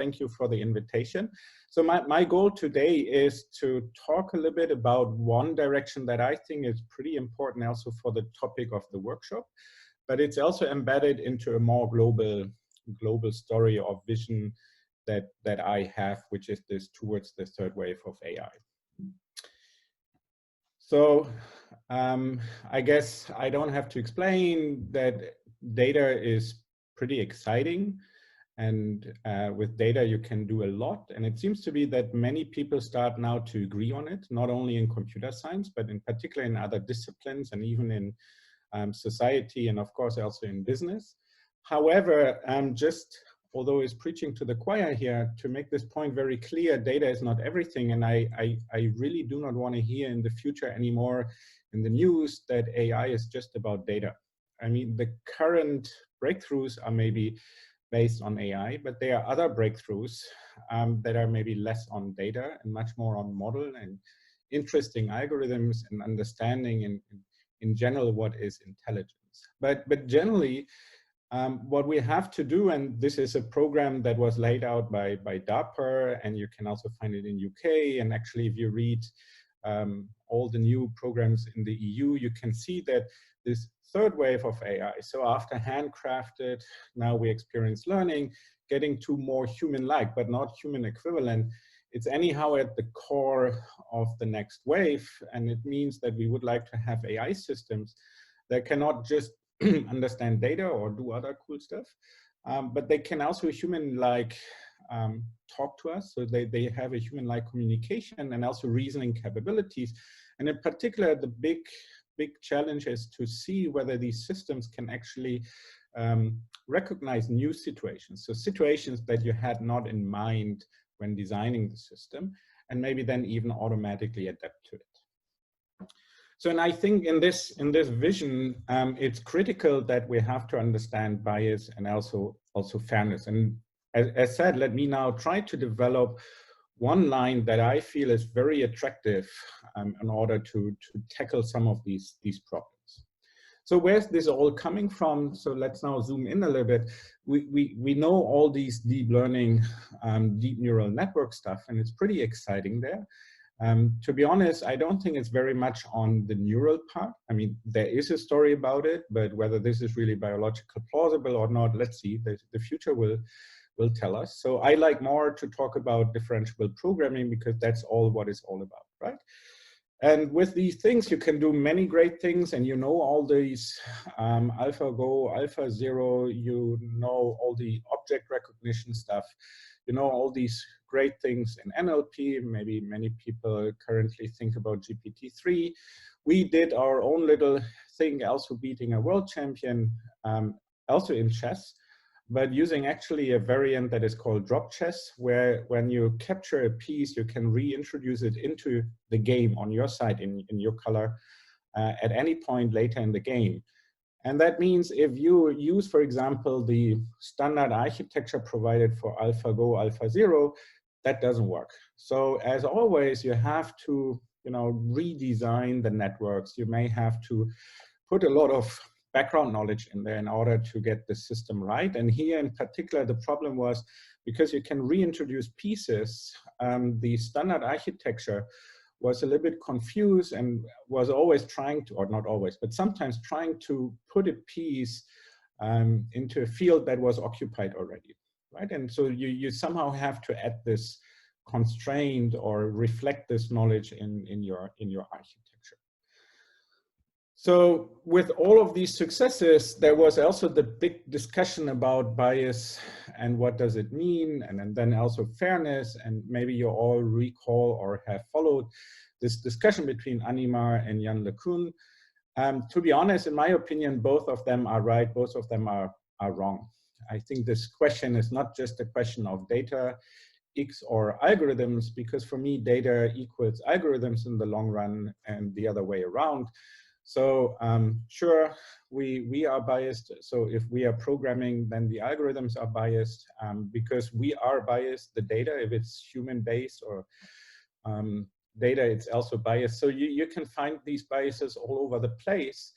Thank you for the invitation. So my goal today is to talk a little bit about one direction that I think is pretty important also for the topic of the workshop, but it's also embedded into a more global story or vision that I have, which is this towards the third wave of AI. So I guess I don't have to explain that data is pretty exciting. And with data, you can do a lot. And it seems to be that many people start now to agree on it, not only in computer science, but in particular in other disciplines and even in society and of course also in business. However, although it's preaching to the choir here, to make this point very clear, data is not everything. And I really do not want to hear in the future anymore in the news that AI is just about data. I mean, the current breakthroughs are maybe based on AI, but there are other breakthroughs that are maybe less on data and much more on model and interesting algorithms and understanding in general what is intelligence. But generally, what we have to do, and this is a program that was laid out by DARPA, and you can also find it in UK, and actually if you read all the new programs in the EU, you can see that this third wave of AI, so after handcrafted, now we experience learning, getting to more human-like, but not human equivalent. It's anyhow at the core of the next wave, and it means that we would like to have AI systems that cannot just understand data or do other cool stuff, but they can also human-like talk to us, so they have a human-like communication and also reasoning capabilities. And in particular, the big challenge is to see whether these systems can actually recognize new situations. So situations that you had not in mind when designing the system, and maybe then even automatically adapt to it. So, and I think in this vision, it's critical that we have to understand bias and also fairness. And as said, let me now try to develop one line that I feel is very attractive in order to tackle some of these problems. So where's this all coming from? So let's now zoom in a little bit. We know all these deep learning, deep neural network stuff, and it's pretty exciting there. To be honest, I don't think it's very much on the neural part. I mean, there is a story about it, but whether this is really biologically plausible or not, let's see. The future will tell us. So I like more to talk about differentiable programming because that's all what it's all about, right? And with these things, you can do many great things, and you know all these AlphaGo, AlphaZero, you know all the object recognition stuff, you know all these great things in NLP. Maybe many people currently think about GPT-3. We did our own little thing, also beating a world champion, also in chess, but using actually a variant that is called drop chess, where when you capture a piece, you can reintroduce it into the game on your side in your color at any point later in the game. And that means if you use, for example, the standard architecture provided for AlphaGo, AlphaZero, that doesn't work. So as always, you have to, redesign the networks. You may have to put a lot of background knowledge in there in order to get the system right. And here in particular, the problem was because you can reintroduce pieces, the standard architecture was a little bit confused and was always trying to, or not always, but sometimes trying to put a piece into a field that was occupied already, right? And so you somehow have to add this constraint or reflect this knowledge in your architecture. So with all of these successes, there was also the big discussion about bias and what does it mean, and then also fairness. And maybe you all recall or have followed this discussion between Animar and Jan LeCun. To be honest, in my opinion, both of them are right, both of them are wrong. I think this question is not just a question of data, X or algorithms, because for me, data equals algorithms in the long run and the other way around. So sure, we are biased. So if we are programming, then the algorithms are biased because we are biased. The data, if it's human-based or data, it's also biased. So you can find these biases all over the place.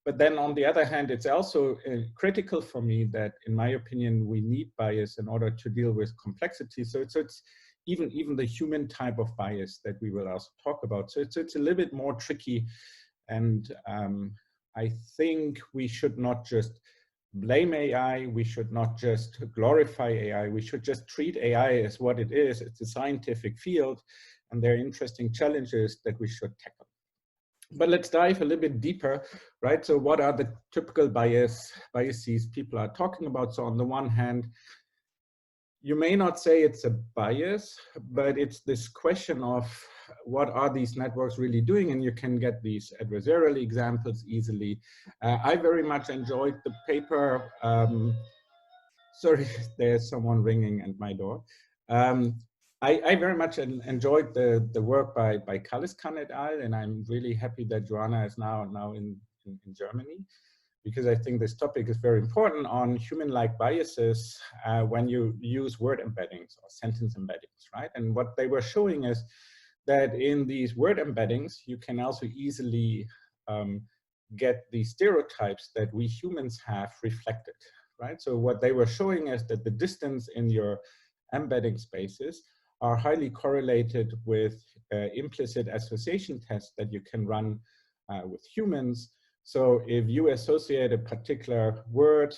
But then on the other hand, it's also critical for me that, in my opinion, we need bias in order to deal with complexity. So it's even the human type of bias that we will also talk about. So it's a little bit more tricky. And I think we should not just blame AI. We should not just glorify AI. We should just treat AI as what it is. It's a scientific field, and there are interesting challenges that we should tackle. But let's dive a little bit deeper, right? So what are the typical biases people are talking about? So on the one hand, you may not say it's a bias, but it's this question of what are these networks really doing? And you can get these adversarial examples easily. I very much enjoyed the paper. Sorry, there's someone ringing at my door. I very much enjoyed the work by Kristian et al. And I'm really happy that Joanna is now in Germany, because I think this topic is very important on human-like biases when you use word embeddings or sentence embeddings, right? And what they were showing is that in these word embeddings, you can also easily get the stereotypes that we humans have reflected, right? So what they were showing is that the distance in your embedding spaces are highly correlated with implicit association tests that you can run with humans. So if you associate a particular word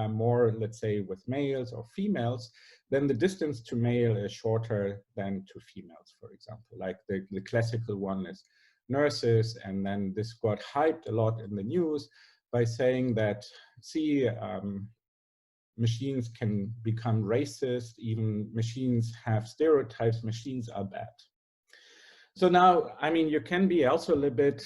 more, let's say, with males or females, then the distance to male is shorter than to females, for example. Like the classical one is nurses, and then this got hyped a lot in the news by saying that, see, machines can become racist, even machines have stereotypes, machines are bad. So now, I mean, you can be also a little bit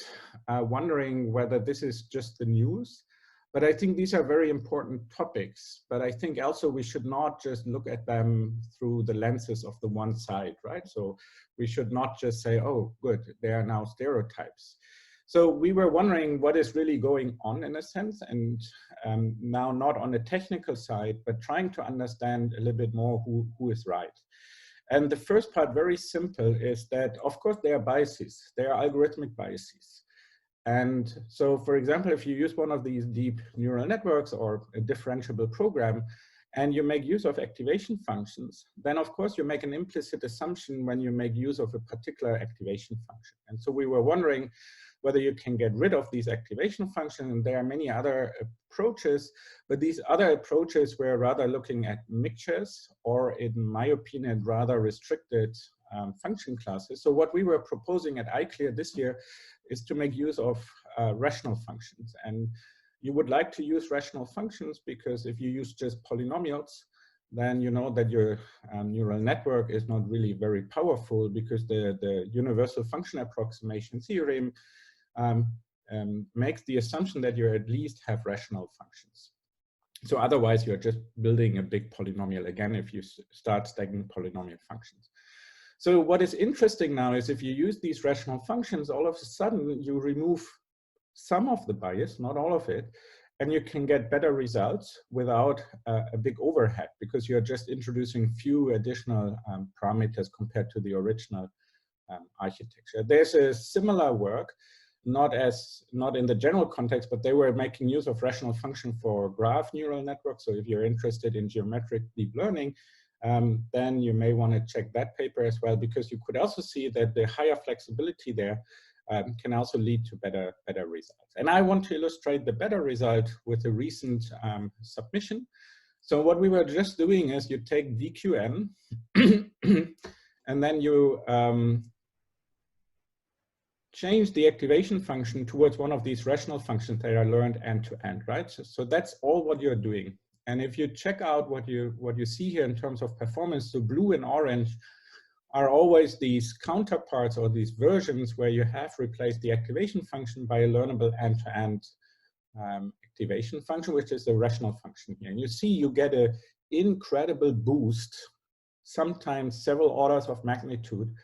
wondering whether this is just the news, but I think these are very important topics. But I think also we should not just look at them through the lenses of the one side, right? So we should not just say, oh, good, there are now stereotypes. So we were wondering what is really going on in a sense, and now not on the technical side, but trying to understand a little bit more who is right. And the first part, very simple, is that, of course, there are biases. There are algorithmic biases. And so, for example, if you use one of these deep neural networks or a differentiable program, and you make use of activation functions, then, of course, you make an implicit assumption when you make use of a particular activation function. And so we were wondering whether you can get rid of these activation functions. And there are many other approaches, but these other approaches were rather looking at mixtures, or in my opinion, rather restricted function classes. So what we were proposing at ICLR this year is to make use of rational functions. And you would like to use rational functions because if you use just polynomials, then you know that your neural network is not really very powerful, because the universal function approximation theorem makes the assumption that you at least have rational functions. So otherwise, you're just building a big polynomial again if you start stacking polynomial functions. So what is interesting now is if you use these rational functions, all of a sudden you remove some of the bias, not all of it, and you can get better results without a big overhead, because you're just introducing few additional parameters compared to the original architecture. There's a similar work, not in the general context, but they were making use of rational function for graph neural networks. So if you're interested in geometric deep learning, then you may want to check that paper as well, because you could also see that the higher flexibility there can also lead to better results. And I want to illustrate the better result with a recent submission. So what we were just doing is you take DQN and then you change the activation function towards one of these rational functions that are learned end to end, right? So that's all what you're doing. And if you check out what you see here in terms of performance, so blue and orange are always these counterparts or these versions where you have replaced the activation function by a learnable end-to-end activation function, which is a rational function here. And you see you get an incredible boost, sometimes several orders of magnitude,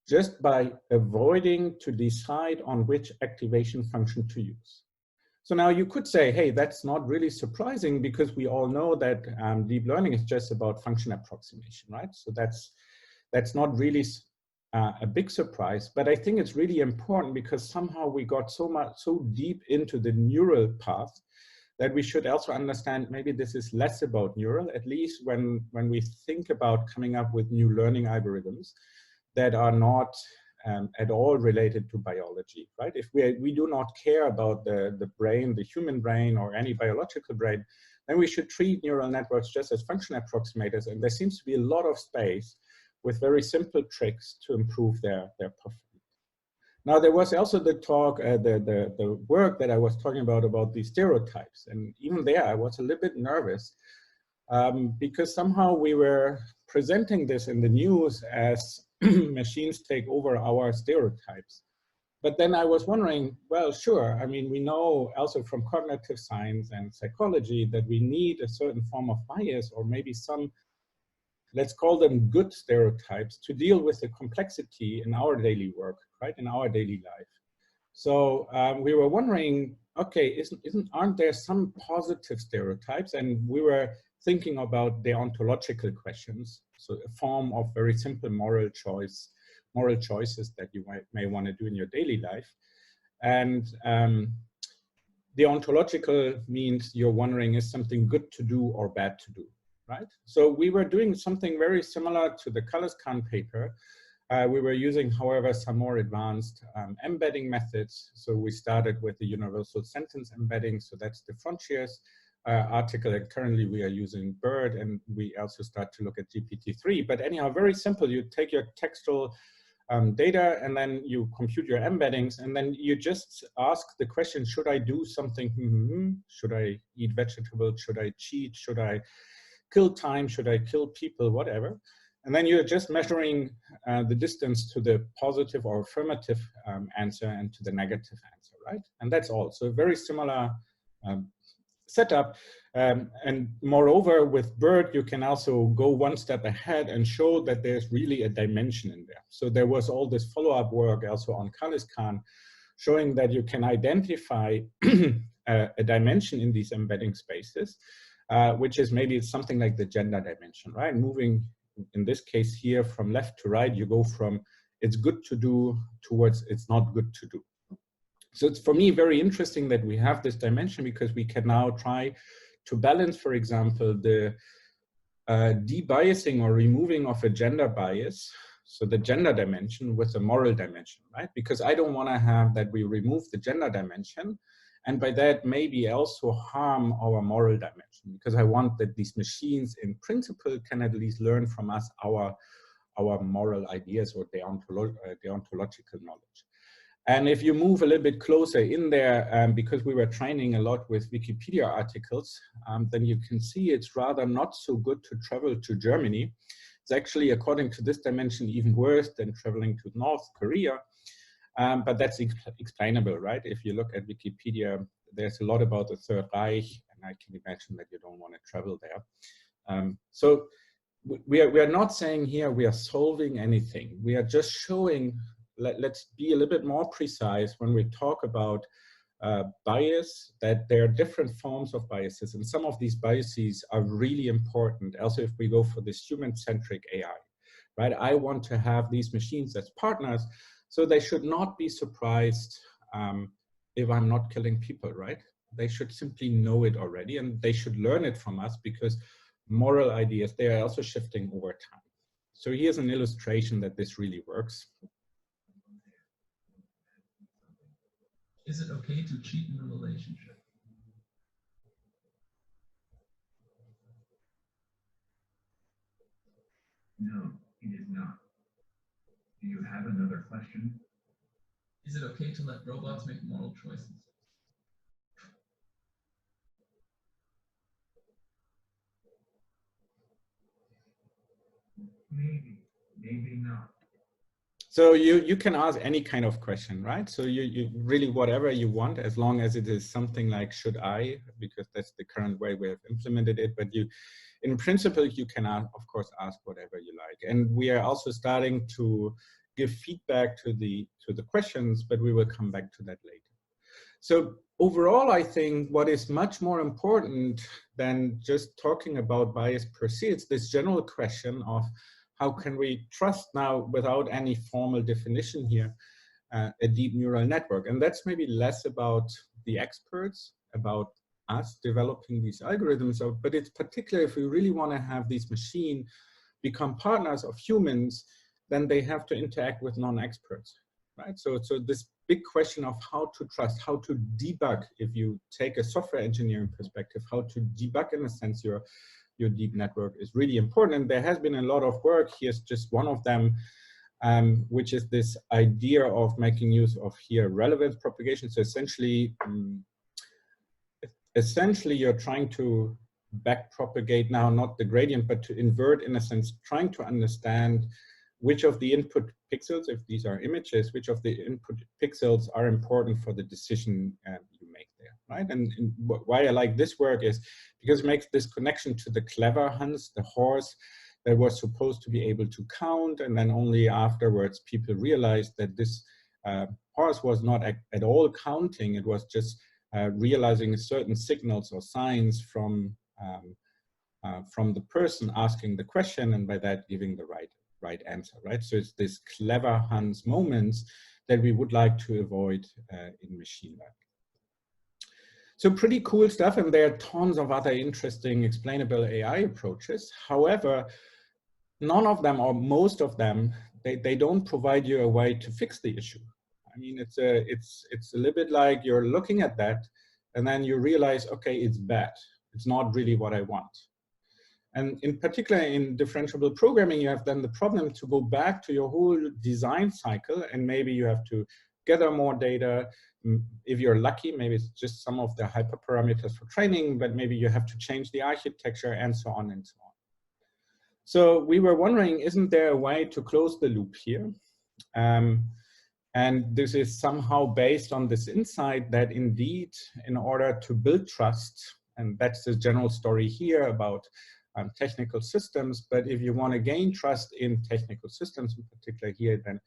just by avoiding to decide on which activation function to use. So now you could say, hey, that's not really surprising, because we all know that deep learning is just about function approximation, right? So that's not really a big surprise, but I think it's really important because somehow we got so deep into the neural path that we should also understand maybe this is less about neural, at least when we think about coming up with new learning algorithms that are not at all related to biology, right? If we do not care about the brain, the human brain, or any biological brain, then we should treat neural networks just as function approximators. And there seems to be a lot of space with very simple tricks to improve their performance. Now, there was also the talk, the work that I was talking about the stereotypes. And even there, I was a little bit nervous because somehow we were presenting this in the news as machines take over our stereotypes. But then I was wondering, well, sure. I mean, we know also from cognitive science and psychology that we need a certain form of bias or maybe some, let's call them good stereotypes to deal with the complexity in our daily work, right, in our daily life. So we were wondering, okay, aren't there some positive stereotypes? And we were thinking about the ontological questions, so a form of very simple moral choices that you may want to do in your daily life. And the ontological means you're wondering, is something good to do or bad to do, right? So we were doing something very similar to the Kristian paper. We were using, however, some more advanced embedding methods. So we started with the universal sentence embedding. So that's the Frontiers article. And currently we are using BERT, and we also start to look at GPT-3. But anyhow, very simple. You take your textual data, and then you compute your embeddings, and then you just ask the question, should I do something? Should I eat vegetables? Should I cheat? Should I kill time? Should I kill people? Whatever. And then you're just measuring the distance to the positive or affirmative answer and to the negative answer, right? And that's all. So very similar setup. And moreover, with BERT, you can also go one step ahead and show that there's really a dimension in there. So there was all this follow-up work also on Kristian showing that you can identify a dimension in these embedding spaces, which is maybe something like the gender dimension, right? Moving, in this case here, from left to right, you go from it's good to do towards it's not good to do. So it's, for me, very interesting that we have this dimension because we can now try to balance, for example, the debiasing or removing of a gender bias, so the gender dimension, with the moral dimension, right? Because I don't want to have that we remove the gender dimension and by that maybe also harm our moral dimension, because I want that these machines in principle can at least learn from us our moral ideas or the ontological knowledge. And if you move a little bit closer in there, because we were training a lot with Wikipedia articles, then you can see it's rather not so good to travel to Germany. It's actually, according to this dimension, even worse than traveling to North Korea. But that's explainable, right? If you look at Wikipedia, there's a lot about the Third Reich, and I can imagine that you don't want to travel there. So we are not saying here we are solving anything. We are just showing, let's be a little bit more precise when we talk about bias, that there are different forms of biases, and some of these biases are really important. Also, if we go for this human-centric AI, right? I want to have these machines as partners, so they should not be surprised if I'm not killing people, right? They should simply know it already, and they should learn it from us, because moral ideas, they are also shifting over time. So here's an illustration that this really works. Is it okay to cheat in a relationship? No, it is not. Do you have another question? Is it okay to let robots make moral choices? Maybe, maybe not. So you can ask any kind of question, right? So you really whatever you want, as long as it is something like should I, because that's the current way we have implemented it. But in principle, you can, of course, ask whatever you like. And we are also starting to give feedback to the questions, but we will come back to that later. So overall, I think what is much more important than just talking about bias per se, it's this general question of how can we trust now without any formal definition here a deep neural network? And that's maybe less about the experts, about us developing these algorithms, but it's particularly if we really want to have these machines become partners of humans, then they have to interact with non-experts, right? So this big question of how to trust, how to debug, if you take a software engineering perspective, how to debug in a sense your deep network is really important. And there has been a lot of work. Here's just one of them, which is this idea of making use of here relevance propagation. So essentially you're trying to back propagate now, not the gradient, but to invert in a sense, trying to understand which of the input pixels, if these are images, which of the input pixels are important for the decision you make there, right? And why I like this work is because it makes this connection to the clever Hans, the horse that was supposed to be able to count, and then only afterwards people realized that this horse was not at all counting, it was just realizing certain signals or signs from the person asking the question, and by that giving the right answer, right? So it's this clever Hans moments that we would like to avoid in machine learning. So pretty cool stuff, and there are tons of other interesting explainable AI approaches. However, none of them, or most of them, they don't provide you a way to fix the issue. I mean, it's a little bit like you're looking at that, and then you realize, okay, it's bad. It's not really what I want. And in particular, in differentiable programming, you have then the problem to go back to your whole design cycle, and maybe you have to gather more data. If you're lucky, maybe it's just some of the hyperparameters for training, but maybe you have to change the architecture and so on and so on. So we were wondering, isn't there a way to close the loop here? And this is somehow based on this insight that indeed, in order to build trust, and that's the general story here about technical systems, but if you want to gain trust in technical systems, in particular here then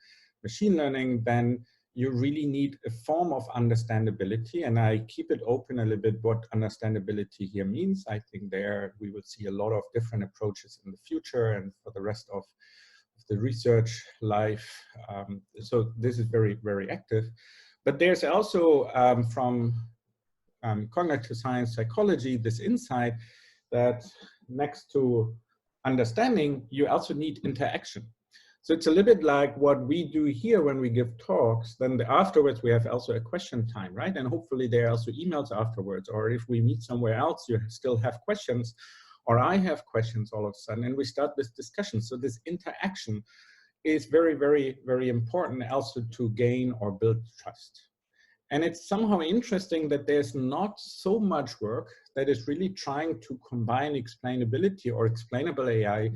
machine learning, then you really need a form of understandability. And I keep it open a little bit what understandability here means. I think there we will see a lot of different approaches in the future and for the rest of the research life. So this is very, very active. But there's also from cognitive science psychology, this insight that next to understanding, you also need interaction. So it's a little bit like what we do here when we give talks, then afterwards we have also a question time, right? And hopefully there are also emails afterwards, or if we meet somewhere else, you still have questions, or I have questions all of a sudden, and we start this discussion. So this interaction is very, very, very important also to gain or build trust. And it's somehow interesting that there's not so much work that is really trying to combine explainability or explainable AI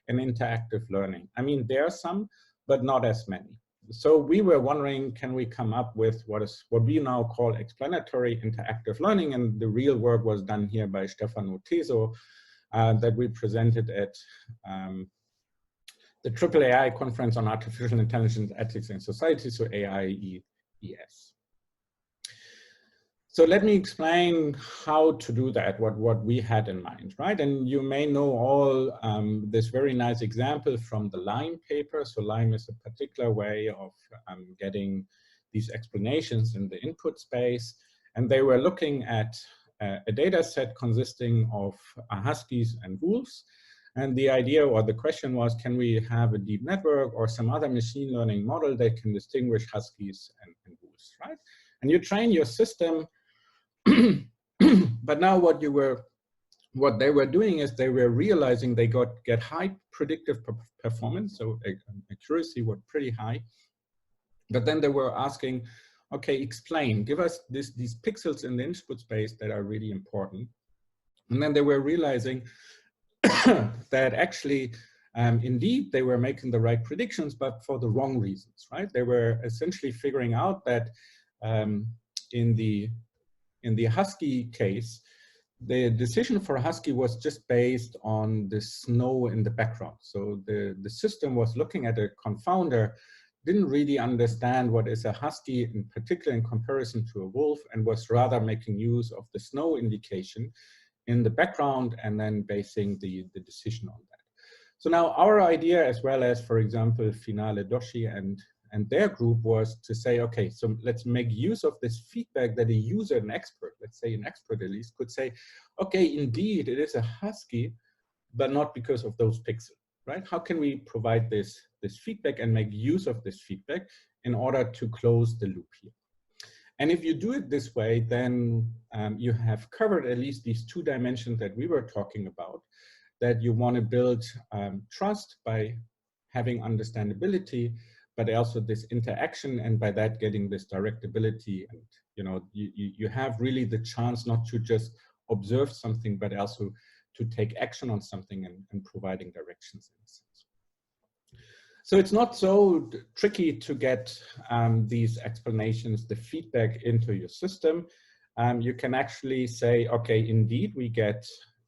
and interactive learning. I mean, there are some, but not as many. So we were wondering, can we come up with what we now call explanatory interactive learning? And the real work was done here by Stefano Teso that we presented at the AAAI Conference on Artificial Intelligence, Ethics and Society, so AIES. So let me explain how to do that, what we had in mind, right? And you may know all this very nice example from the LIME paper. So LIME is a particular way of getting these explanations in the input space. And they were looking at a data set consisting of huskies and wolves. And the idea or the question was, can we have a deep network or some other machine learning model that can distinguish huskies and wolves, right? And you train your system. But now what they were doing is they were realizing they get high predictive performance, so accuracy was pretty high. But then they were asking, okay, explain, give us these pixels in the input space that are really important. And then they were realizing that actually, indeed, they were making the right predictions, but for the wrong reasons, right? They were essentially figuring out that in the husky case, the decision for husky was just based on the snow in the background. So the system was looking at a confounder, didn't really understand what is a husky in particular in comparison to a wolf, and was rather making use of the snow indication in the background and then basing the decision on that. So now our idea, as well as, for example, Finale Doshi and their group, was to say, okay, so let's make use of this feedback that a user, an expert, let's say an expert at least, could say, okay, indeed, it is a husky, but not because of those pixels, right? How can we provide this feedback and make use of this feedback in order to close the loop here? And if you do it this way, then you have covered at least these two dimensions that we were talking about, that you want to build trust by having understandability, but also this interaction, and by that getting this directability. And you have really the chance not to just observe something, but also to take action on something and providing directions in a sense. So it's not so tricky to get these explanations, the feedback into your system. You can actually say, okay, indeed, we get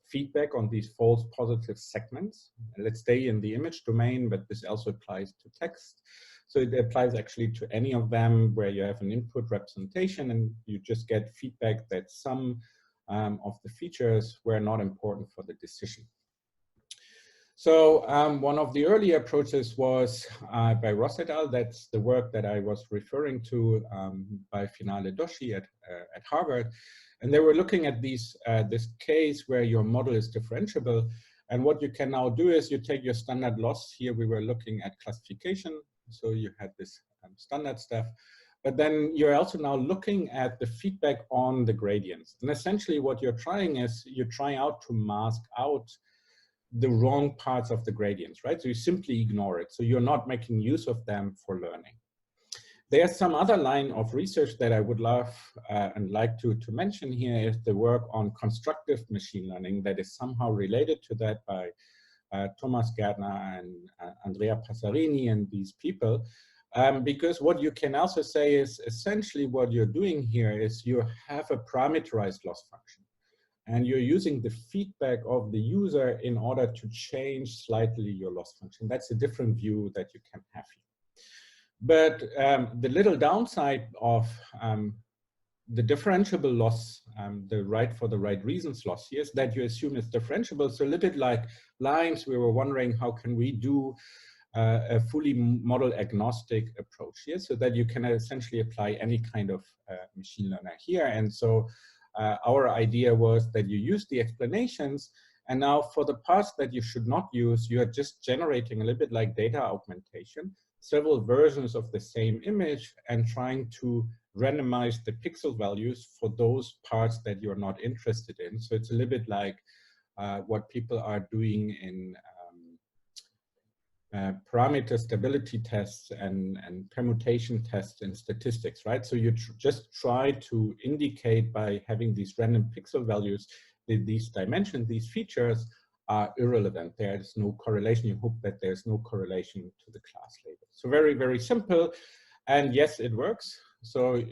feedback on these false positive segments. Let's stay in the image domain, but this also applies to text. So it applies actually to any of them where you have an input representation and you just get feedback that some of the features were not important for the decision. So one of the early approaches was by Ross et al. That's the work that I was referring to by Finale Doshi at Harvard. And they were looking at this case where your model is differentiable. And what you can now do is you take your standard loss. Here we were looking at classification. So you had this standard stuff. But then you're also now looking at the feedback on the gradients. And essentially what you're trying is you're trying out to mask out the wrong parts of the gradients, right? So you simply ignore it. So you're not making use of them for learning. There's some other line of research that I would love and like to mention here is the work on constructive machine learning that is somehow related to that by Thomas Gärtner and Andrea Passarini and these people. Because what you can also say is essentially what you're doing here is you have a parameterized loss function. And you're using the feedback of the user in order to change slightly your loss function. That's a different view that you can have here. But the little downside of the differentiable loss, the right for the right reasons loss here, is that you assume it's differentiable. So a little bit like lines, we were wondering how can we do a fully model agnostic approach here so that you can essentially apply any kind of machine learner here. And so our idea was that you use the explanations, and now for the parts that you should not use, you are just generating a little bit like data augmentation, several versions of the same image, and trying to randomize the pixel values for those parts that you're not interested in. So it's a little bit like what people are doing in parameter stability tests and permutation tests in statistics, right? So you just try to indicate by having these random pixel values that these dimensions, these features are irrelevant. There is no correlation. You hope that there's no correlation to the class label. So very, very simple. And yes, it works. So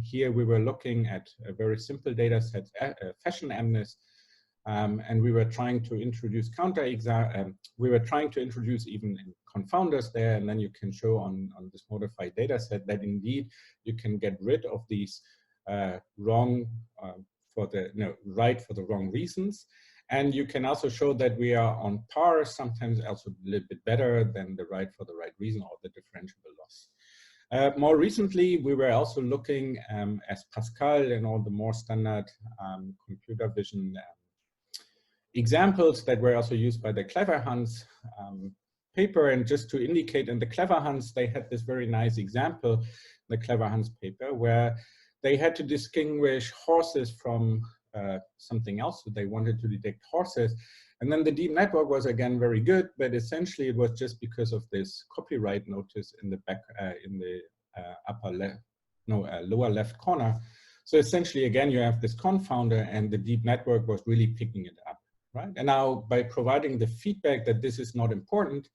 here we were looking at a very simple data set, fashion amnest. And we were trying to introduce we were trying to introduce even confounders there, and then you can show on this modified data set that indeed you can get rid of these right for the wrong reasons. And you can also show that we are on par, sometimes also a little bit better than the right for the right reason or the differentiable loss. More recently, we were also looking as Pascal and all the more standard computer vision examples that were also used by the Clever Hans paper. And just to indicate, in the Clever Hans, they had this very nice example, the Clever Hans paper, where they had to distinguish horses from something else. So they wanted to detect horses. And then the deep network was again very good, but essentially it was just because of this copyright notice in the back, in the lower left corner. So essentially, again, you have this confounder and the deep network was really picking it up. Right? And now by providing the feedback that this is not important,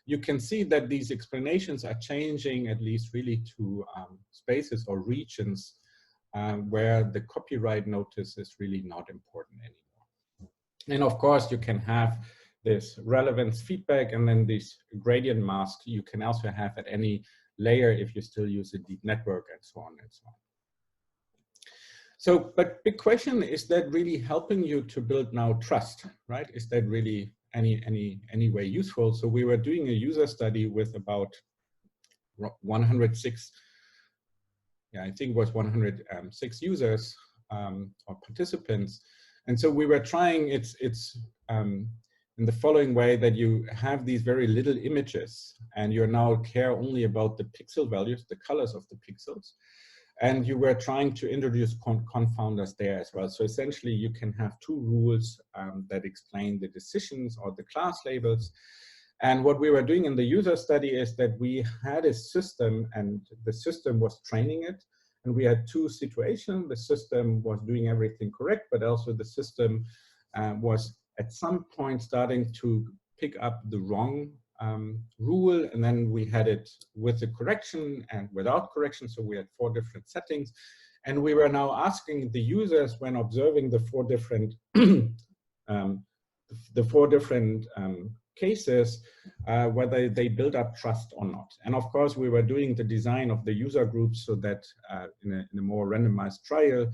you can see that these explanations are changing at least really to spaces or regions where the copyright notice is really not important anymore. And of course, you can have this relevance feedback and then this gradient mask you can also have at any layer if you still use a deep network and so on and so on. So, but big question, is that really helping you to build now trust, right? Is that really, any way useful. So we were doing a user study with about 106, yeah, I think it was 106 users or participants. And so we were trying, it's in the following way, that you have these very little images and you now care only about the pixel values, the colors of the pixels. And you were trying to introduce confounders there as well. So essentially you can have two rules that explain the decisions or the class labels. And what we were doing in the user study is that we had a system and the system was training it. And we had two situations. The system was doing everything correct, but also the system was at some point starting to pick up the wrong rule. And then we had it with the correction and without correction. So we had 4 different settings. And we were now asking the users, when observing the 4 different cases, whether they build up trust or not. And of course, we were doing the design of the user groups so that in a more randomized trial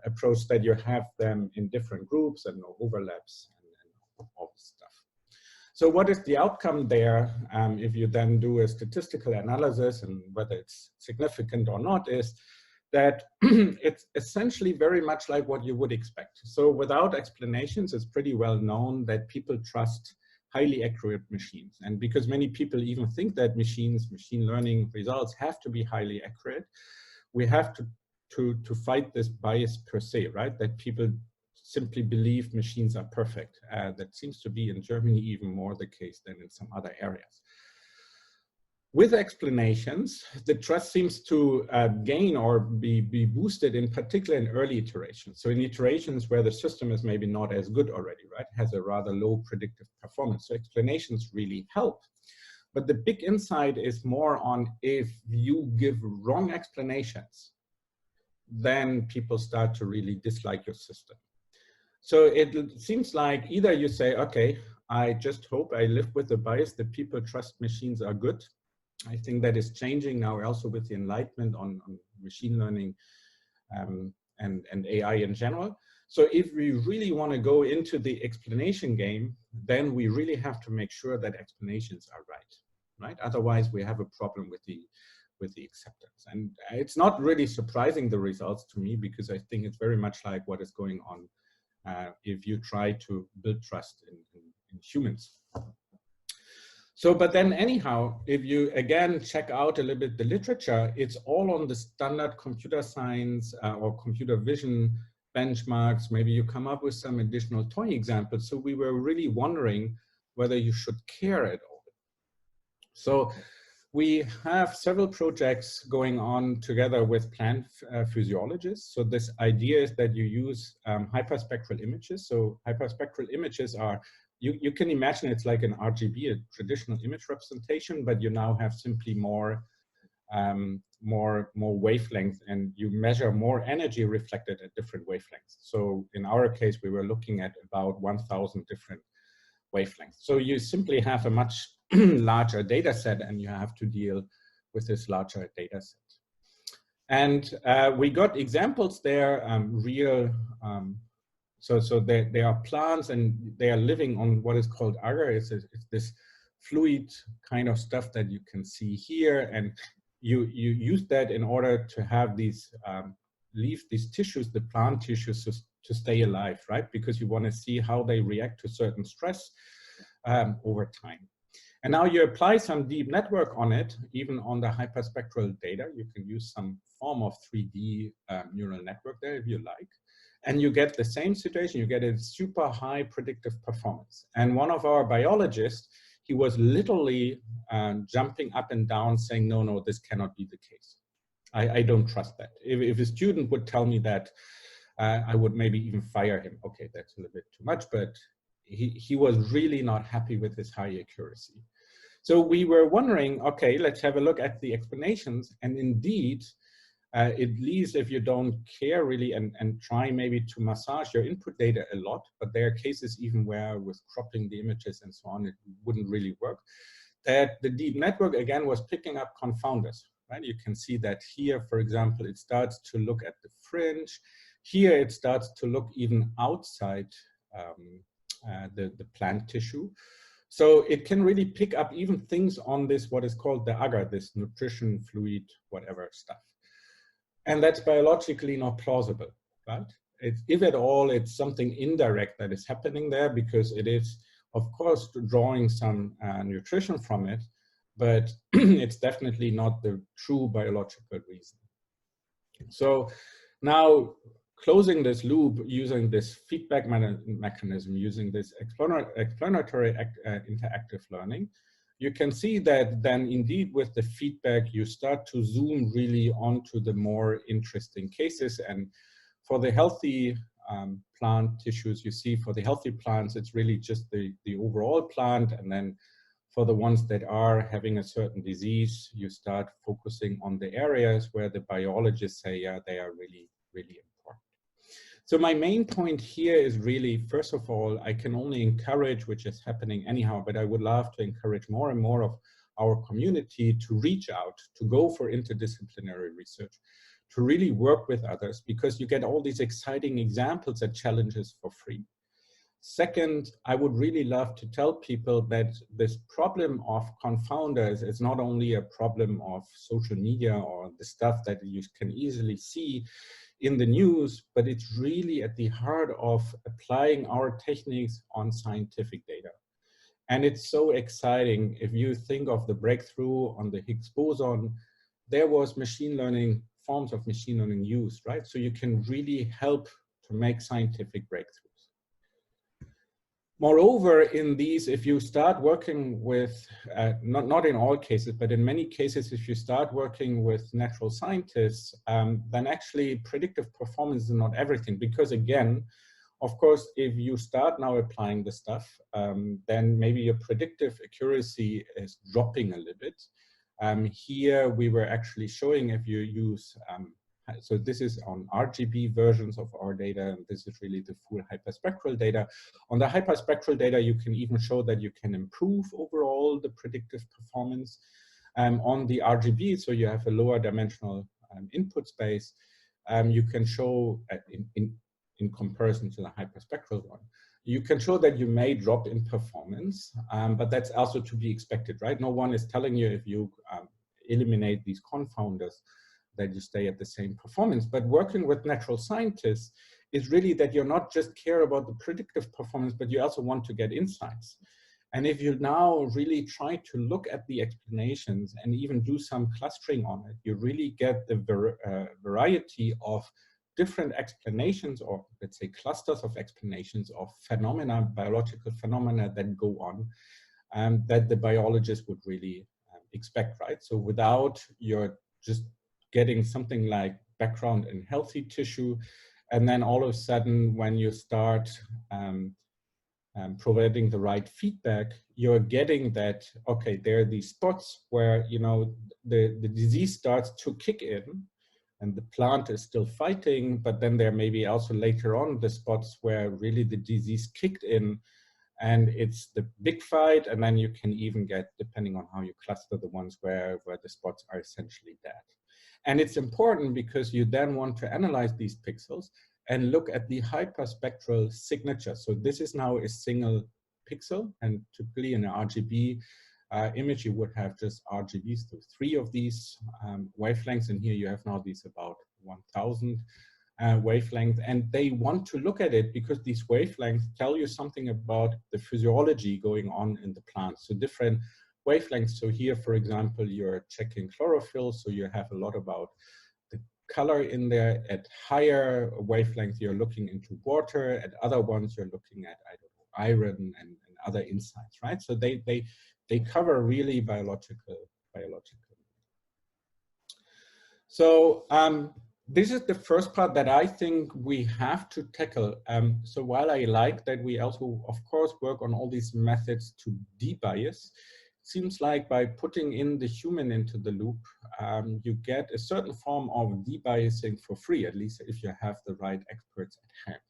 approach, that you have them in different groups and no overlaps and all this stuff. So what is the outcome there, if you then do a statistical analysis and whether it's significant or not, is that it's essentially very much like what you would expect. So without explanations, it's pretty well known that people trust highly accurate machines. And because many people even think that machine learning results have to be highly accurate, we have to fight this bias per se, right? That people simply believe machines are perfect. That seems to be in Germany even more the case than in some other areas. With explanations, the trust seems to gain or be boosted, in particular in early iterations. So in iterations where the system is maybe not as good already, right, has a rather low predictive performance. So explanations really help. But the big insight is more on if you give wrong explanations, then people start to really dislike your system. So it seems like either you say, okay, I just hope I live with the bias that people trust machines are good. I think that is changing now also with the enlightenment on machine learning and AI in general. So if we really want to go into the explanation game, then we really have to make sure that explanations are right? Otherwise, we have a problem with the acceptance. And it's not really surprising, the results, to me, because I think it's very much like what is going on if you try to build trust in humans. So, but then anyhow, if you again check out a little bit the literature, it's all on the standard computer science or computer vision benchmarks. Maybe you come up with some additional toy examples. So we were really wondering whether you should care at all. So we have several projects going on together with plant physiologists. So this idea is that you use hyperspectral images. So hyperspectral images are, you can imagine it's like an RGB, a traditional image representation, but you now have simply more wavelength, and you measure more energy reflected at different wavelengths. So in our case, we were looking at about 1,000 different wavelengths. So you simply have a much larger data set, and you have to deal with this larger data set. And we got examples there, real, so there are plants and they are living on what is called agar. It's this fluid kind of stuff that you can see here, and you use that in order to have these, leave these tissues, the plant tissues, to stay alive, right? Because you want to see how they react to certain stress over time. And now you apply some deep network on it, even on the hyperspectral data. You can use some form of 3D neural network there if you like. And you get the same situation. You get a super high predictive performance. And one of our biologists, he was literally jumping up and down saying, no, this cannot be the case. I don't trust that. If a student would tell me that, I would maybe even fire him. Okay, that's a little bit too much, but he was really not happy with his high accuracy. So we were wondering, okay, let's have a look at the explanations. And indeed, at least if you don't care really and try maybe to massage your input data a lot, but there are cases even where with cropping the images and so on, it wouldn't really work, that the deep network again was picking up confounders, right? You can see that here, for example, it starts to look at the fringe. Here it starts to look even outside the plant tissue. So it can really pick up even things on this, what is called the agar, this nutrition, fluid, whatever stuff. And that's biologically not plausible, right? If at all, it's something indirect that is happening there, because it is, of course, drawing some nutrition from it, but it's definitely not the true biological reason. So now, closing this loop using this feedback mechanism, using this explanatory interactive learning, you can see that then indeed with the feedback, you start to zoom really onto the more interesting cases. And for the healthy plant tissues, you see for the healthy plants, it's really just the overall plant. And then for the ones that are having a certain disease, you start focusing on the areas where the biologists say, yeah, they are really, really important. So my main point here is really, first of all, I can only encourage, which is happening anyhow, but I would love to encourage more and more of our community to reach out, to go for interdisciplinary research, to really work with others, because you get all these exciting examples and challenges for free. Second, I would really love to tell people that this problem of confounders is not only a problem of social media or the stuff that you can easily see in the news, but it's really at the heart of applying our techniques on scientific data. And it's so exciting. If you think of the breakthrough on the Higgs boson, there was machine learning, forms of machine learning used, right? So you can really help to make scientific breakthroughs. Moreover, in these, if you start working with, not in all cases, but in many cases, if you start working with natural scientists, then actually predictive performance is not everything. Because again, of course, if you start now applying the stuff, then maybe your predictive accuracy is dropping a little bit. Here we were actually showing if you use, so this is on RGB versions of our data, and this is really the full hyperspectral data. On the hyperspectral data, you can even show that you can improve overall the predictive performance. On the RGB, so you have a lower dimensional input space, you can show in comparison to the hyperspectral one, you can show that you may drop in performance, but that's also to be expected, right? No one is telling you if you eliminate these confounders that you stay at the same performance. But working with natural scientists is really that you're not just care about the predictive performance, but you also want to get insights. And if you now really try to look at the explanations and even do some clustering on it, you really get the variety of different explanations, or let's say clusters of explanations of phenomena, biological phenomena that go on, that the biologist would really expect, right? So without your just getting something like background in healthy tissue, and then all of a sudden when you start providing the right feedback, you're getting that, okay, there are these spots where, you know, the disease starts to kick in and the plant is still fighting, but then there may be also later on the spots where really the disease kicked in and it's the big fight, and then you can even get, depending on how you cluster, the ones where the spots are essentially dead. And it's important because you then want to analyze these pixels and look at the hyperspectral signature. So this is now a single pixel, and typically in an RGB image, you would have just RGBs, so 3 of these wavelengths, and here you have now these about 1,000 wavelengths, and they want to look at it because these wavelengths tell you something about the physiology going on in the plant. So different wavelengths. So here, for example, you're checking chlorophyll, so you have a lot about the color in there. At higher wavelengths, you're looking into water. At other ones, you're looking at, I don't know, iron and other insights, right? So they cover really biological. So this is the first part that I think we have to tackle. So while I like that we also, of course, work on all these methods to debias, it seems like by putting in the human into the loop, you get a certain form of debiasing for free, at least if you have the right experts at hand.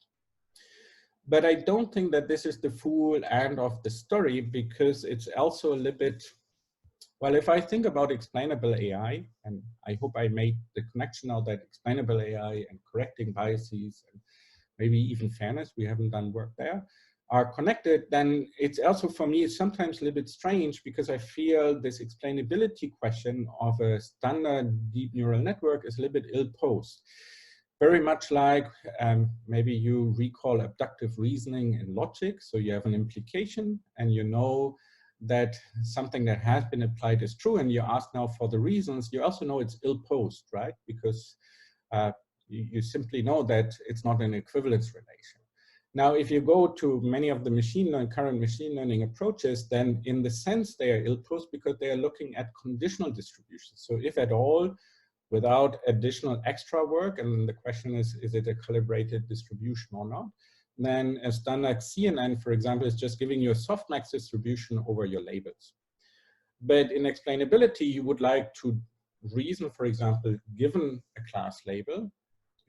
But I don't think that this is the full end of the story, because it's also a little bit, well, if I think about explainable AI, and I hope I made the connection now that explainable AI and correcting biases and maybe even fairness, we haven't done work there. are connected, then it's also for me sometimes a little bit strange, because I feel this explainability question of a standard deep neural network is a little bit ill-posed. Very much like maybe you recall abductive reasoning in logic. So you have an implication and you know that something that has been applied is true, and you ask now for the reasons. You also know it's ill-posed, right? Because you simply know that it's not an equivalence relation. Now, if you go to many of the current machine learning approaches, then in the sense they are ill-posed because they are looking at conditional distributions. So if at all, without additional extra work, and the question is it a calibrated distribution or not, then a standard CNN, for example, is just giving you a softmax distribution over your labels. But in explainability, you would like to reason, for example, given a class label,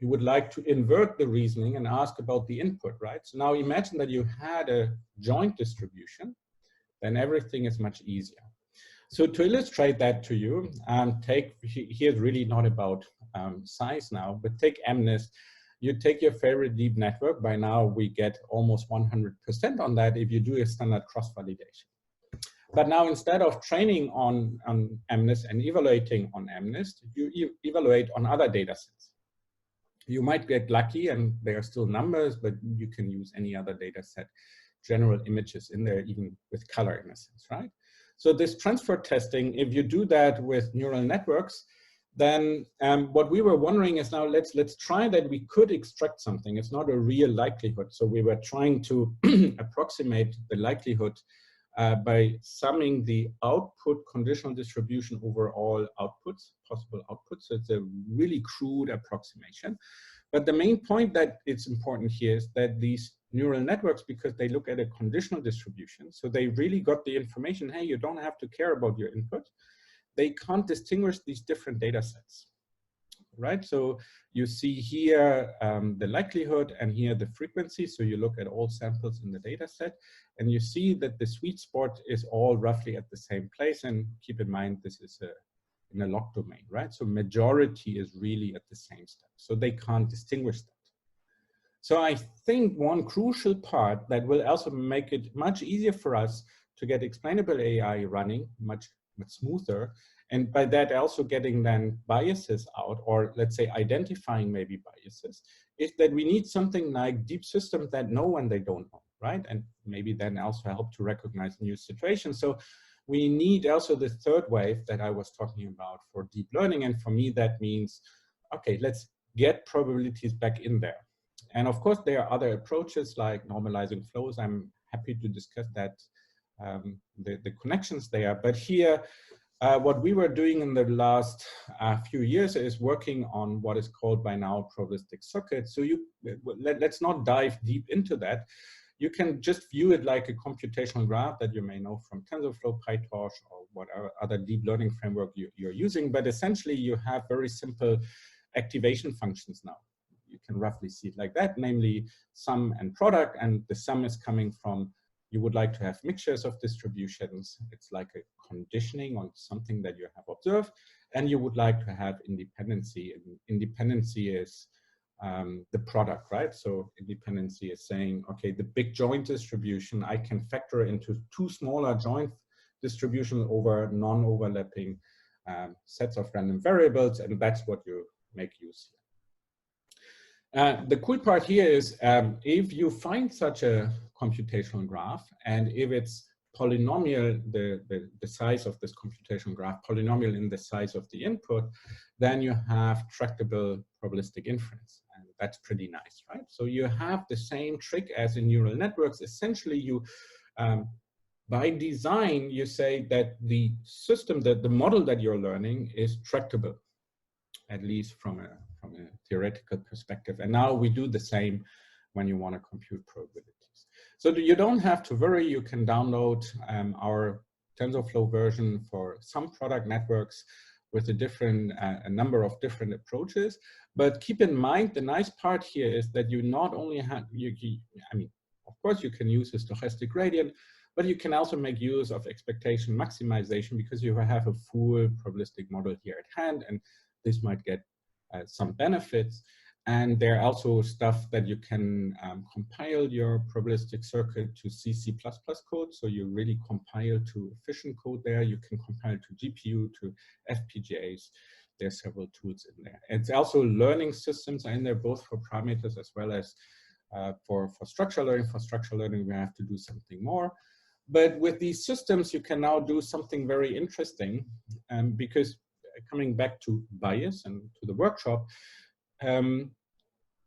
you would like to invert the reasoning and ask about the input, right? So now imagine that you had a joint distribution, then everything is much easier. So to illustrate that to you, here's really not about size now, but take MNIST. You take your favorite deep network. By now, we get almost 100% on that if you do a standard cross-validation. But now, instead of training on MNIST and evaluating on MNIST, you evaluate on other data sets. You might get lucky, and there are still numbers, but you can use any other data set, general images in there, even with color in a sense, right? So this transfer testing, if you do that with neural networks, then what we were wondering is now let's try that we could extract something. It's not a real likelihood. So we were trying to approximate the likelihood by summing the output conditional distribution over all outputs, possible outputs. So it's a really crude approximation. But the main point that it's important here is that these neural networks, because they look at a conditional distribution, so they really got the information, hey, you don't have to care about your input. They can't distinguish these different data sets, right? So you see here the likelihood and here the frequency. So you look at all samples in the data set and you see that the sweet spot is all roughly at the same place. And keep in mind, this is in a log domain, right? So majority is really at the same step. So they can't distinguish that. So I think one crucial part that will also make it much easier for us to get explainable AI running much smoother, and by that also getting then biases out, or let's say identifying maybe biases, is that we need something like deep systems that know when they don't know, right? And maybe then also help to recognize new situations. So we need also the third wave that I was talking about for deep learning. And for me, that means, okay, let's get probabilities back in there. And of course, there are other approaches like normalizing flows. I'm happy to discuss that, the connections there. But here, what we were doing in the last few years is working on what is called by now probabilistic sockets. So let's not dive deep into that. You can just view it like a computational graph that you may know from TensorFlow, PyTorch, or whatever other deep learning framework you're using. But essentially, you have very simple activation functions now. You can roughly see it like that, namely sum and product, and the sum is coming from, you would like to have mixtures of distributions. It's like a conditioning on something that you have observed, and you would like to have independency. And independency is the product, right? So independency is saying, okay, the big joint distribution, I can factor into two smaller joint distributions over non-overlapping sets of random variables, and that's what you make use here. The cool part here is if you find such a computational graph, and if it's polynomial, the size of this computational graph, polynomial in the size of the input, then you have tractable probabilistic inference. And that's pretty nice, right? So you have the same trick as in neural networks. Essentially, you by design, you say that the system, that the model that you're learning is tractable, at least from a theoretical perspective. And now we do the same when you want to compute probabilities. So you don't have to worry. You can download our TensorFlow version for some product networks with a number of different approaches. But keep in mind, the nice part here is that you not only have, I mean, of course you can use a stochastic gradient, but you can also make use of expectation maximization because you have a full probabilistic model here at hand, and this might get some benefits. And there are also stuff that you can compile your probabilistic circuit to C++ code. So you really compile to efficient code there. You can compile to GPU, to FPGAs. There's several tools in there. It's also learning systems are in there, both for parameters as well as for structural learning. For structural learning, we have to do something more. But with these systems, you can now do something very interesting because coming back to bias and to the workshop,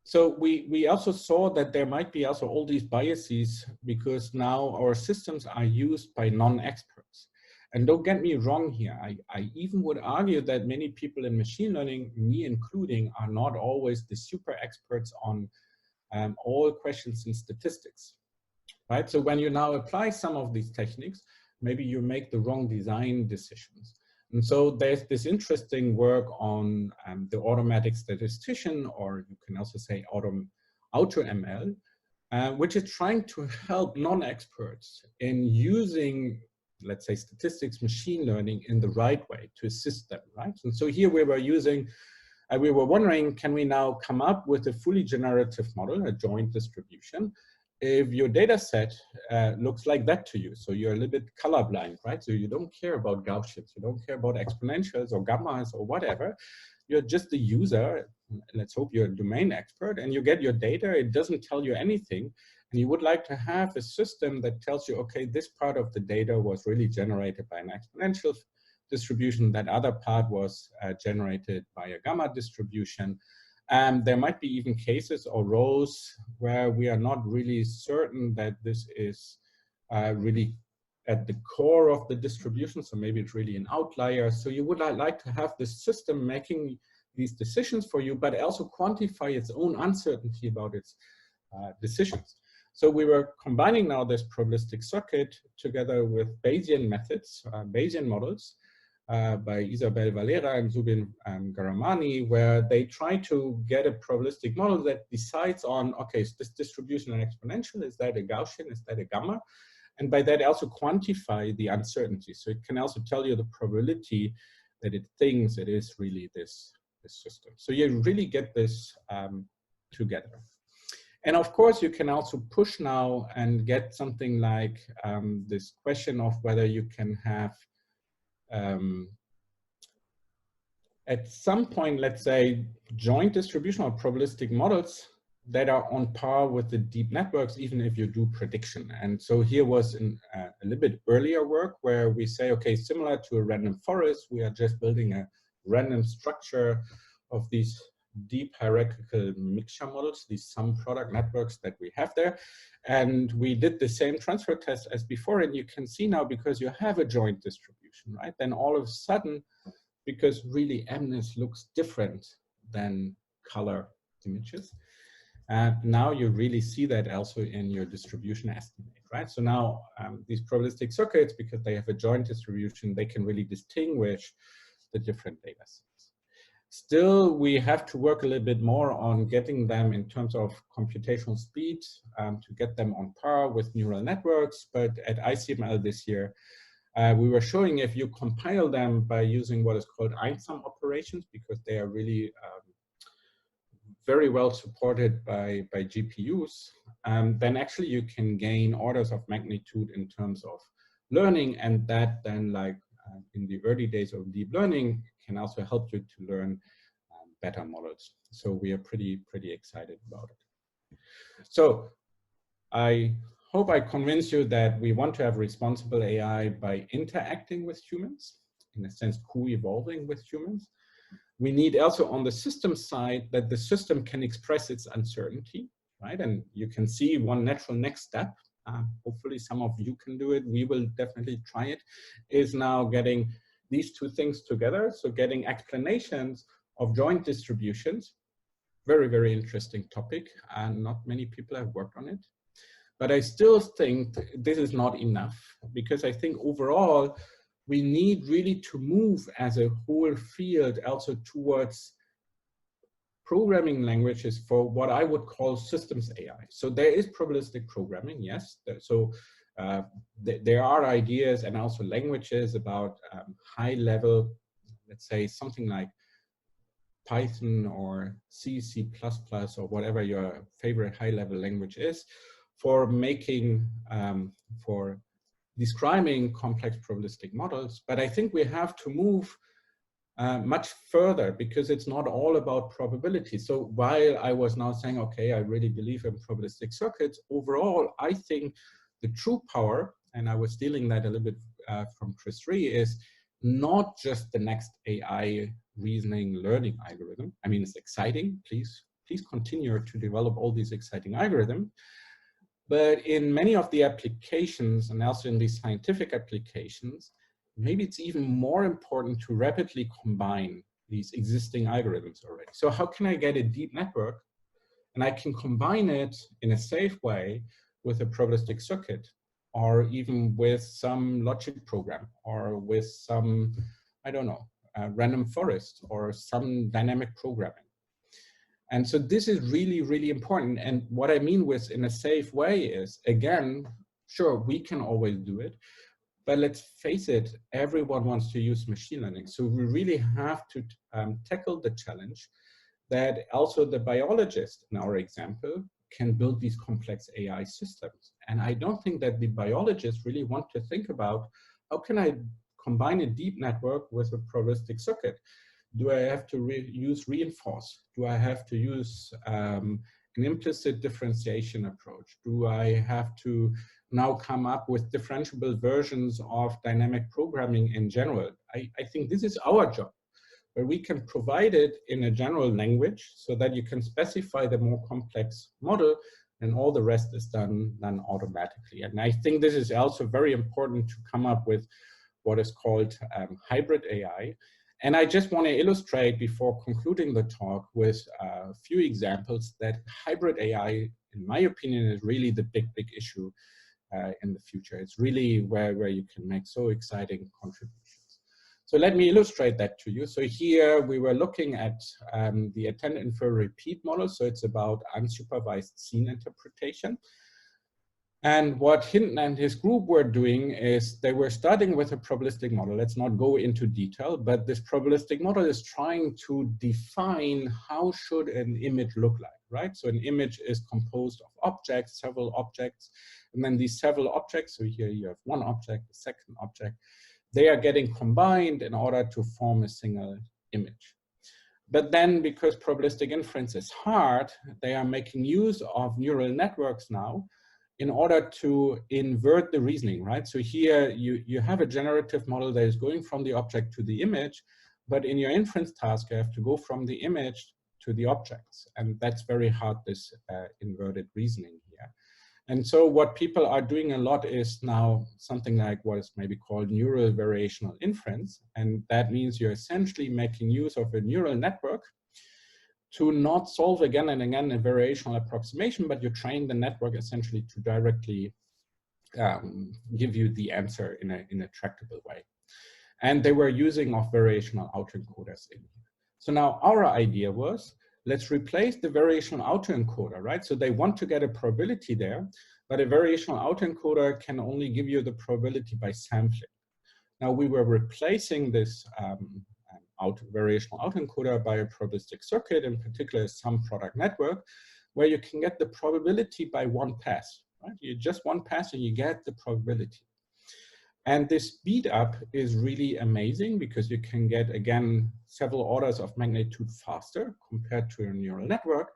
so we also saw that there might be also all these biases because now our systems are used by non-experts. And don't get me wrong here, I even would argue that many people in machine learning, me including, are not always the super experts on all questions in statistics, right? So when you now apply some of these techniques, maybe you make the wrong design decisions. And so there's this interesting work on the automatic statistician, or you can also say AutoML, which is trying to help non-experts in using, let's say, statistics, machine learning in the right way to assist them, right? And so here we were using, we were wondering, can we now come up with a fully generative model, a joint distribution, if your data set looks like that to you? So you're a little bit colorblind, right? So you don't care about Gaussians, you don't care about exponentials or gammas or whatever. You're just the user. Let's hope you're a domain expert, and you get your data. It doesn't tell you anything. And you would like to have a system that tells you, okay, this part of the data was really generated by an exponential distribution. That other part was generated by a gamma distribution. There might be even cases or rows where we are not really certain that this is really at the core of the distribution. So maybe it's really an outlier. So you would like to have this system making these decisions for you, but also quantify its own uncertainty about its decisions. So we were combining now this probabilistic circuit together with Bayesian methods, Bayesian models, by Isabel Valera and Zubin Garamani, where they try to get a probabilistic model that decides on, okay, is this distribution an exponential? Is that a Gaussian? Is that a gamma? And by that also quantify the uncertainty. So it can also tell you the probability that it thinks it is really this system. So you really get this together. And of course, you can also push now and get something like this question of whether you can have at some point, let's say, joint distribution or probabilistic models that are on par with the deep networks, even if you do prediction. And so here was a little bit earlier work where we say, okay, similar to a random forest, we are just building a random structure of these deep hierarchical mixture models, these sum product networks that we have there. And we did the same transfer test as before. And you can see now, because you have a joint distribution, right? Then all of a sudden, because really MNIST looks different than color images, now you really see that also in your distribution estimate, right? So now these probabilistic circuits, because they have a joint distribution, they can really distinguish the different data sets. Still, we have to work a little bit more on getting them in terms of computational speed to get them on par with neural networks. But at ICML this year, we were showing if you compile them by using what is called einsum operations, because they are really very well supported by GPUs, then actually you can gain orders of magnitude in terms of learning, and that then, like in the early days of deep learning, can also help you to learn better models. So we are pretty excited about it. So I hope I convince you that we want to have responsible AI by interacting with humans, in a sense co-evolving with humans. We need also on the system side that the system can express its uncertainty, right? And you can see one natural next step, hopefully some of you can do it, we will definitely try it, is now getting these two things together. So getting explanations of joint distributions, very, very interesting topic, and not many people have worked on it. But I still think this is not enough, because I think overall, we need really to move as a whole field also towards programming languages for what I would call systems AI. So there is probabilistic programming, yes. So there are ideas and also languages about high level, let's say something like Python or C, C++, or whatever your favorite high-level language is for making, for describing complex probabilistic models. But I think we have to move much further, because it's not all about probability. So while I was now saying, okay, I really believe in probabilistic circuits, overall, I think the true power, and I was stealing that a little bit from Chris Ree, is not just the next AI reasoning learning algorithm. I mean, it's exciting. Please continue to develop all these exciting algorithms. But in many of the applications, and also in these scientific applications, maybe it's even more important to rapidly combine these existing algorithms already. So how can I get a deep network and I can combine it in a safe way with a probabilistic circuit, or even with some logic program, or with some, I don't know, random forest, or some dynamic programming. And so this is really, really important. And what I mean with in a safe way is, again, sure, we can always do it, but let's face it, everyone wants to use machine learning. So we really have to tackle the challenge that also the biologist, in our example, can build these complex AI systems. And I don't think that the biologists really want to think about, how can I combine a deep network with a probabilistic circuit? Do I have to use reinforce? Do I have to use an implicit differentiation approach? Do I have to now come up with differentiable versions of dynamic programming in general? I think this is our job, where we can provide it in a general language so that you can specify the more complex model, and all the rest is done automatically. And I think this is also very important to come up with what is called hybrid AI. And I just want to illustrate before concluding the talk with a few examples that hybrid AI, in my opinion, is really the big issue in the future. It's really where you can make so exciting contributions. So let me illustrate that to you. So here we were looking at the attend infer repeat model. So it's about unsupervised scene interpretation. And what Hinton and his group were doing is they were starting with a probabilistic model. Let's not go into detail, but this probabilistic model is trying to define how should an image look like, right? So an image is composed of objects, several objects, and then these several objects, so here you have one object, a second object, they are getting combined in order to form a single image. But then, because probabilistic inference is hard, they are making use of neural networks now in order to invert the reasoning, right? So here you have a generative model that is going from the object to the image, but in your inference task, you have to go from the image to the objects. And that's very hard, this inverted reasoning here. And so what people are doing a lot is now something like what is maybe called neural variational inference. And that means you're essentially making use of a neural network to not solve again and again a variational approximation, but you train the network essentially to directly give you the answer in a tractable way. And they were using of variational autoencoders in here. So now our idea was, let's replace the variational autoencoder, right? So they want to get a probability there, but a variational autoencoder can only give you the probability by sampling. Now we were replacing this variational autoencoder by a probabilistic circuit, in particular some product network, where you can get the probability by one pass, right? You just one pass and you get the probability. And this speed up is really amazing because you can get, again, several orders of magnitude faster compared to a neural network.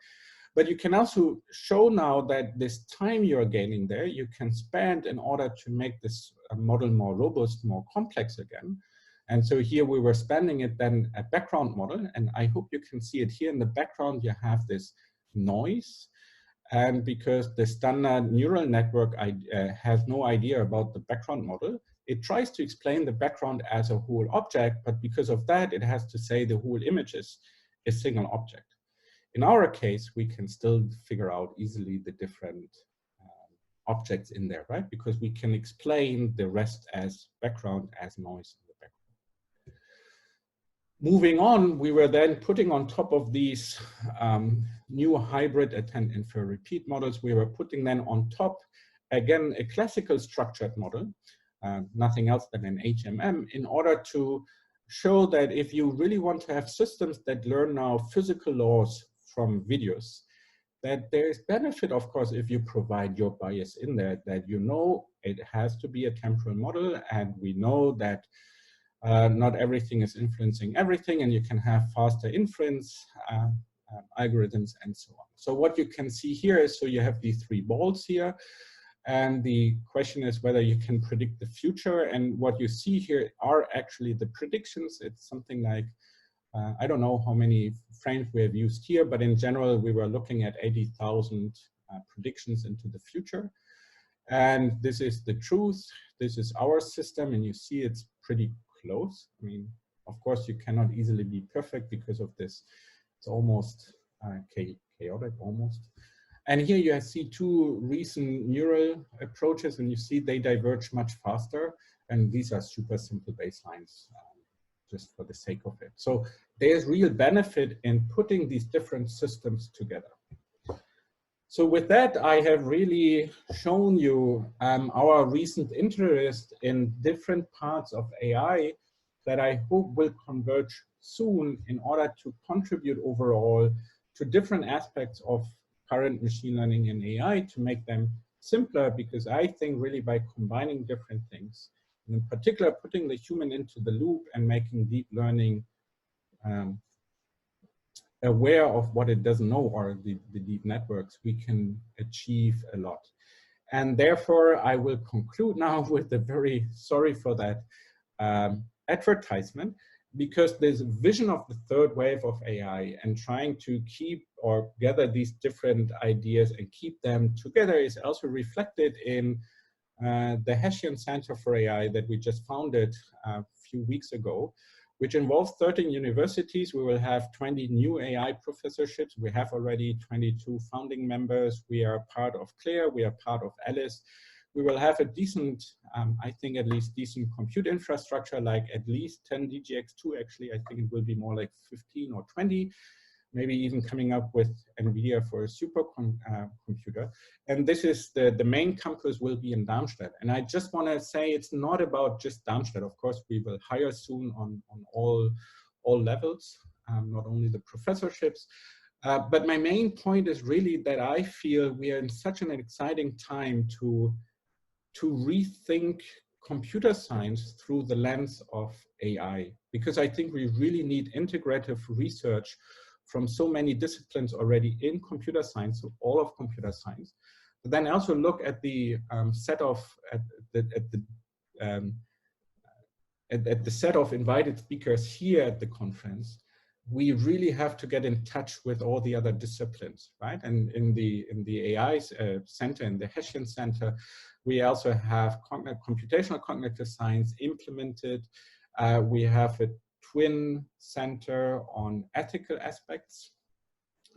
But you can also show now that this time you're gaining there, you can spend in order to make this model more robust, more complex again. And so here we were spending it then a background model, and I hope you can see it here in the background. You have this noise, and because the standard neural network has no idea about the background model, it tries to explain the background as a whole object, but because of that, it has to say the whole image is a single object. In our case, we can still figure out easily the different objects in there, right? Because we can explain the rest as background, as noise in the background. Moving on, we were then putting on top of these new hybrid attend infer repeat models, we were putting then on top, again, a classical structured model, nothing else than an HMM, in order to show that if you really want to have systems that learn now physical laws from videos, that there is benefit, of course, if you provide your bias in there, that you know it has to be a temporal model, and we know that not everything is influencing everything, and you can have faster inference algorithms and so on. So what you can see here is, so you have these three balls here, and the question is whether you can predict the future. And what you see here are actually the predictions. It's something like, I don't know how many frames we have used here, but in general, we were looking at 80,000 predictions into the future. And this is the truth. This is our system, and you see it's pretty close. I mean, of course, you cannot easily be perfect because of this. It's almost chaotic, almost. And here you see two recent neural approaches, and you see they diverge much faster. And these are super simple baselines, just for the sake of it. So there's real benefit in putting these different systems together. So with that, I have really shown you our recent interest in different parts of AI that I hope will converge soon in order to contribute overall to different aspects of current machine learning and AI to make them simpler, because I think really by combining different things, and in particular putting the human into the loop and making deep learning aware of what it doesn't know, or the deep networks, we can achieve a lot. And therefore, I will conclude now with a very sorry for that advertisement, because this vision of the third wave of AI and trying to keep or gather these different ideas and keep them together is also reflected in the Hessian Center for AI that we just founded a few weeks ago, which involves 13 universities. We will have 20 new AI professorships. We have already 22 founding members. We are part of CLAIRE. We are part of ALICE. We will have a decent, I think at least decent compute infrastructure, like at least 10 DGX2. Actually, I think it will be more like 15 or 20, maybe even coming up with NVIDIA for a supercomputer. And this is the main campus will be in Darmstadt. And I just want to say it's not about just Darmstadt. Of course, we will hire soon on all levels, not only the professorships. But my main point is really that I feel we are in such an exciting time to rethink computer science through the lens of AI, because I think we really need integrative research from so many disciplines already in computer science, so all of computer science. But then also look at the set of set of invited speakers here at the conference. We really have to get in touch with all the other disciplines, right? And in the AI center, in the Hessian Center, we also have computational cognitive science implemented. We have a twin center on ethical aspects.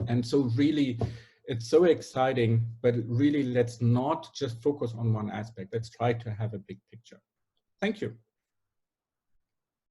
And so really, it's so exciting, but really let's not just focus on one aspect. Let's try to have a big picture. Thank you.